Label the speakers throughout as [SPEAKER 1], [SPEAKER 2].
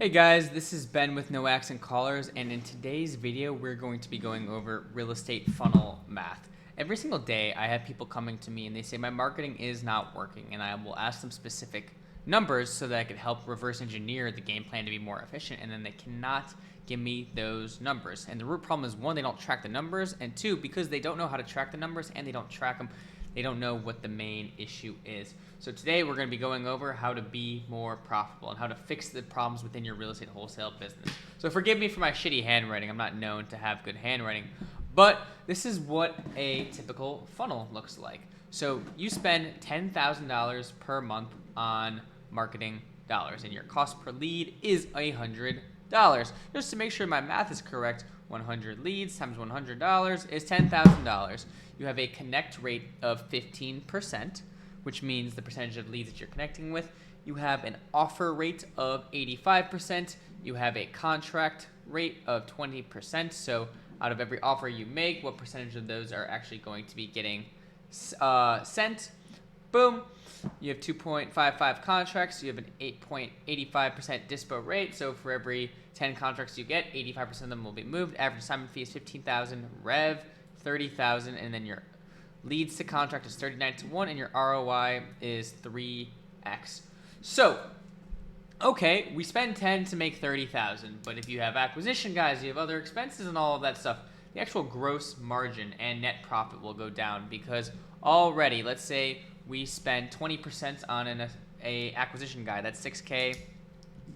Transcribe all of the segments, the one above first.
[SPEAKER 1] Hey guys, this is Ben with No Accent Callers, and in today's video, we're going to be going over real estate funnel math. Every single day, I have people coming to me and they say my marketing is not working, and I will ask them specific numbers so that I could help reverse engineer the game plan to be more efficient, and then they cannot give me those numbers. And the root problem is one, they don't track the numbers, and two, because they don't know how to track the numbers and they don't track them, they don't know what the main issue is. So today we're going to be going over how to be more profitable and how to fix the problems within your real estate wholesale business. So forgive me for my shitty handwriting. I'm not known to have good handwriting, but this is what a typical funnel looks like. So you spend $10,000 per month on marketing dollars, and your cost per lead is $100. Just to make sure my math is correct, 100 leads times $100 is $10,000. You have a connect rate of 15%, which means the percentage of leads that you're connecting with. You have an offer rate of 85%. You have a contract rate of 20%. So out of every offer you make, what percentage of those are actually going to be getting sent? Boom. You have 2.55 contracts. You have an 8.85% dispo rate. So for every 10 contracts you get, 85% of them will be moved. Average assignment fee is $15,000. Rev, $30,000, and then your leads to contract is 39 to 1, and your ROI is 3x. So, okay, we spend 10 to make 30,000, but if you have acquisition guys, you have other expenses and all of that stuff, the actual gross margin and net profit will go down because already, let's say we spend 20% on an acquisition guy, that's 6K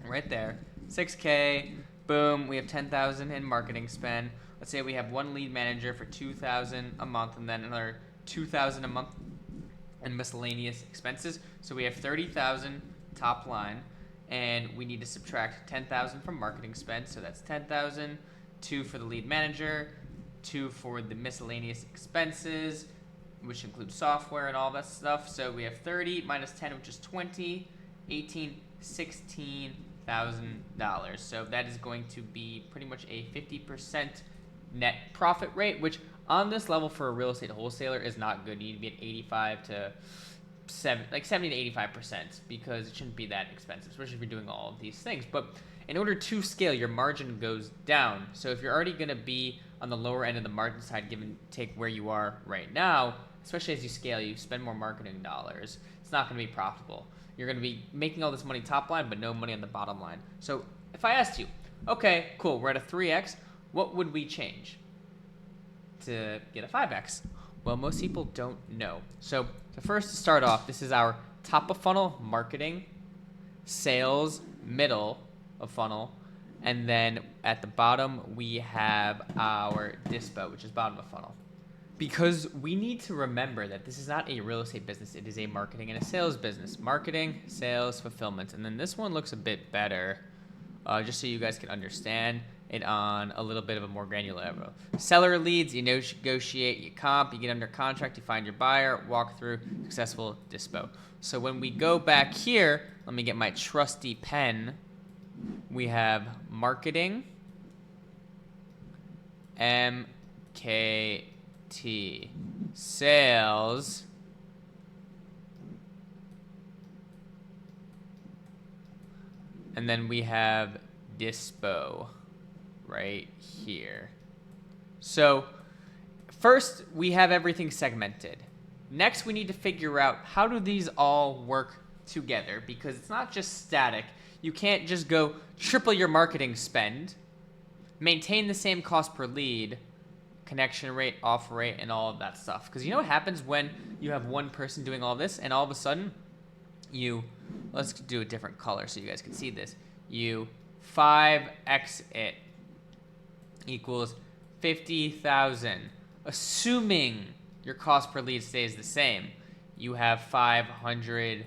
[SPEAKER 1] right there, 6K, boom, we have 10,000 in marketing spend. Let's say we have one lead manager for 2,000 a month and then another 2,000 a month in miscellaneous expenses. So we have 30,000 top line, and we need to subtract 10,000 from marketing spend. So that's 10,000, 2 for the lead manager, 2 for the miscellaneous expenses, which includes software and all that stuff. So we have 30 minus 10, which is 20, 18, $16,000. So that is going to be pretty much a 50% net profit rate, which on this level for a real estate wholesaler is not good. You need to be at 85 to 70 to 85% because it shouldn't be that expensive, especially if you're doing all of these things. But in order to scale, your margin goes down. So if you're already going to be on the lower end of the margin side, given take where you are right now, especially as you scale, you spend more marketing dollars, it's not going to be profitable. You're going to be making all this money top line, but no money on the bottom line. So if I asked you, okay, cool, we're at a 3x, what would we change to get a 5x? Well, most people don't know. So to first start off, this is our top of funnel marketing, sales, middle of funnel, and then at the bottom we have our dispo, which is bottom of funnel. Because we need to remember that this is not a real estate business, it is a marketing and a sales business. Marketing, sales, fulfillment. And then this one looks a bit better, just so you guys can understand it on a little bit of a more granular level. Seller leads, you negotiate, you comp, you get under contract, you find your buyer, walk through, successful dispo. So when we go back here, let me get my trusty pen. We have marketing, MKT, sales, and then we have dispo right here. So first we have everything segmented. Next we need to figure out how do these all work together, because it's not just static. You can't just go triple your marketing spend, maintain the same cost per lead, connection rate, offer rate, and all of that stuff. Because you know what happens when you have one person doing all this and all of a sudden let's do a different color so you guys can see this. You 5x it equals 50,000. Assuming your cost per lead stays the same, you have 500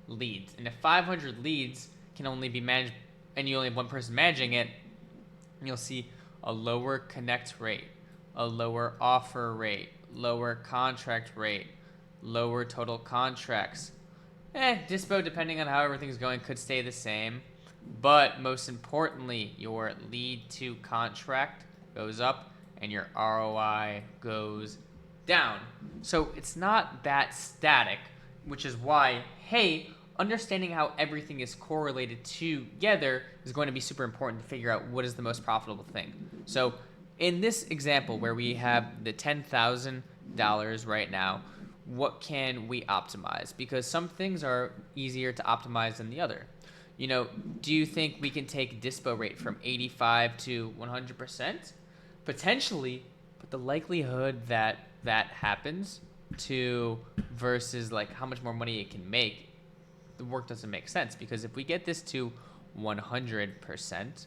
[SPEAKER 1] leads. And if 500 leads can only be managed and you only have one person managing it, you'll see a lower connect rate, a lower offer rate, lower contract rate, lower total contracts. Dispo, depending on how everything's going, could stay the same. But most importantly, your lead to contract goes up and your ROI goes down. So it's not that static, which is why, hey, understanding how everything is correlated together is going to be super important to figure out what is the most profitable thing. So in this example where we have the $10,000 right now, what can we optimize? Because some things are easier to optimize than the other. Do you think we can take dispo rate from 85 to 100%? Potentially, but the likelihood that that happens to versus like how much more money it can make, the work doesn't make sense. Because if we get this to 100%,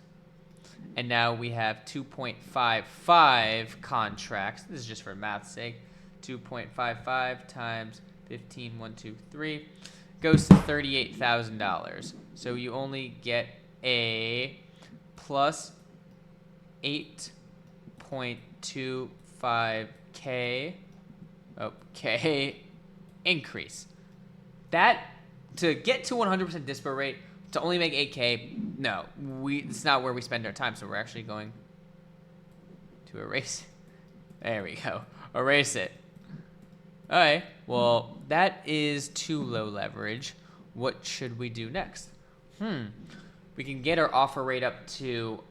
[SPEAKER 1] and now we have 2.55 contracts, this is just for math's sake, 2.55 times 15,123 goes to $38,000. So you only get a plus 8.25K increase. That, to get to 100% dispo rate, to only make 8K, no, it's not where we spend our time. So we're actually going to erase it. There we go. Erase it. All right. Well, that is too low leverage. What should we do next? We can get our offer rate up to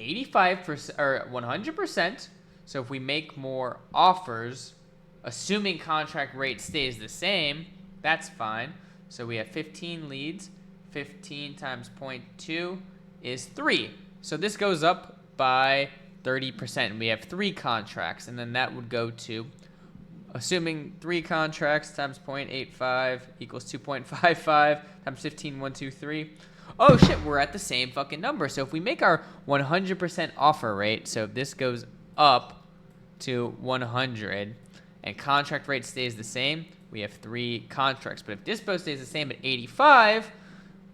[SPEAKER 1] 85% or 100%. So if we make more offers, assuming contract rate stays the same, that's fine. So we have 15 leads. 15 times 0.2 is 3. So this goes up by 30%. We have 3 contracts, and then that would go to, assuming 3 contracts times 0.85 equals 2.55 times 15,123. Oh shit, we're at the same fucking number. So if we make our 100% offer rate, so if this goes up to 100 and contract rate stays the same, we have 3 contracts. But if dispo stays the same at 85,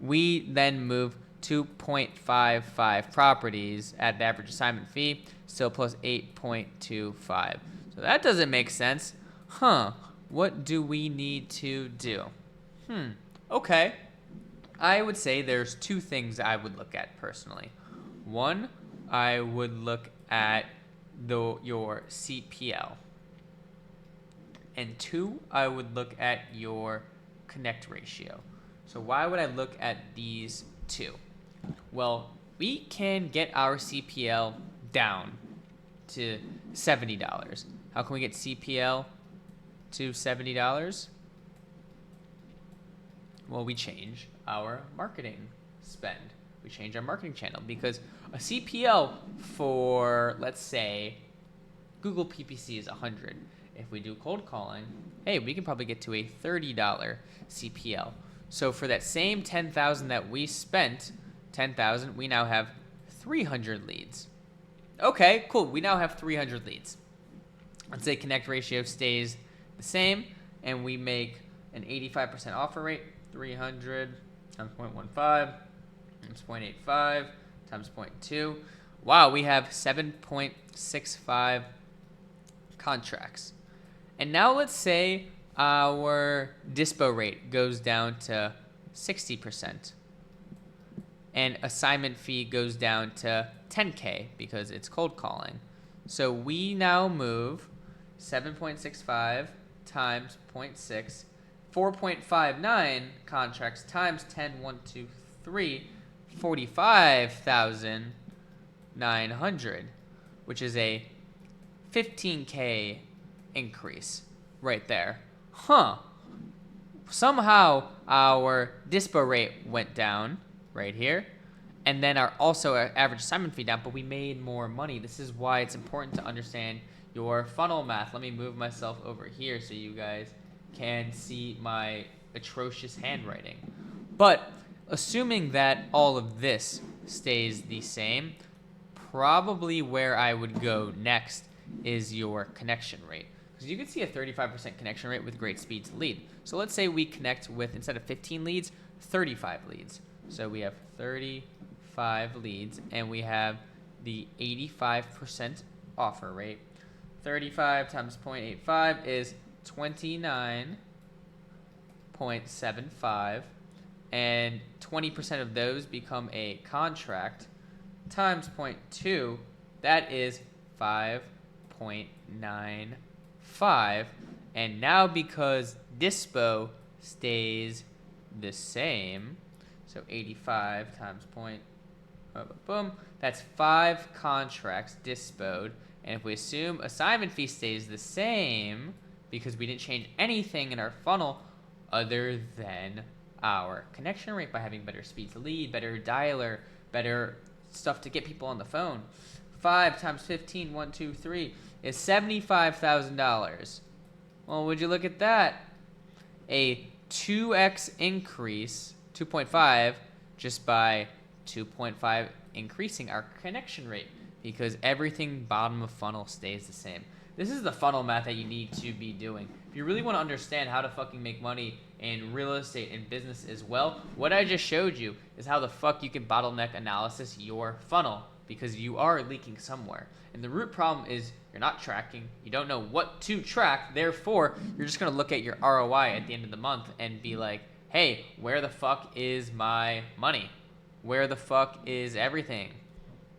[SPEAKER 1] we then move 2.55 properties at the average assignment fee, still plus 8.25. So that doesn't make sense. What do we need to do? Okay. I would say there's 2 things I would look at personally. One, I would look at your CPL. And 2, I would look at your connect ratio. So why would I look at these 2? Well, we can get our CPL down to $70. How can we get CPL to $70? Well, we change our marketing spend. We change our marketing channel, because a CPL for, let's say, Google PPC is 100. If we do cold calling, hey, we can probably get to a $30 CPL. So for that same 10,000 that we spent, 10,000, we now have 300 leads. Okay, cool. We now have 300 leads. Let's say connect ratio stays the same, and we make an 85% offer rate. 300 times 0.15 times 0.85 times 0.2. Wow, we have 7.65 contracts. And now let's say our dispo rate goes down to 60%. And assignment fee goes down to 10K because it's cold calling. So we now move 7.65 times 0.6, 4.59 contracts times 10, 1, 2, 3, 45,900, which is a 15K increase right there. Somehow our dispo rate went down right here, and then our average assignment fee down, but we made more money. This is why it's important to understand your funnel math. Let me move myself over here so you guys can see my atrocious handwriting. But assuming that all of this stays the same, probably where I would go next is your connection rate. Because you can see a 35% connection rate with great speed to lead. So let's say we connect with, instead of 15 leads, 35 leads. So we have 35 leads, and we have the 85% offer rate. 35 times 0.85 is 29.75, and 20% of those become a contract, times 0.2, that is 5.95. And now because dispo stays the same. So 85 times point, boom. That's 5 contracts dispoed. And if we assume assignment fee stays the same, because we didn't change anything in our funnel other than our connection rate by having better speed to lead, better dialer, better stuff to get people on the phone. 5 times 15, 1, 2, 3 is $75,000. Well, would you look at that? A 2x increase, 2.5, just by 2.5 increasing our connection rate, because everything bottom of funnel stays the same. This is the funnel math that you need to be doing. If you really want to understand how to fucking make money in real estate and business as well, what I just showed you is how the fuck you can bottleneck analysis your funnel, because you are leaking somewhere. And the root problem is you're not tracking. You don't know what to track. Therefore, you're just going to look at your ROI at the end of the month and be like, hey, where the fuck is my money? Where the fuck is everything?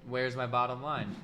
[SPEAKER 1] Where's my bottom line?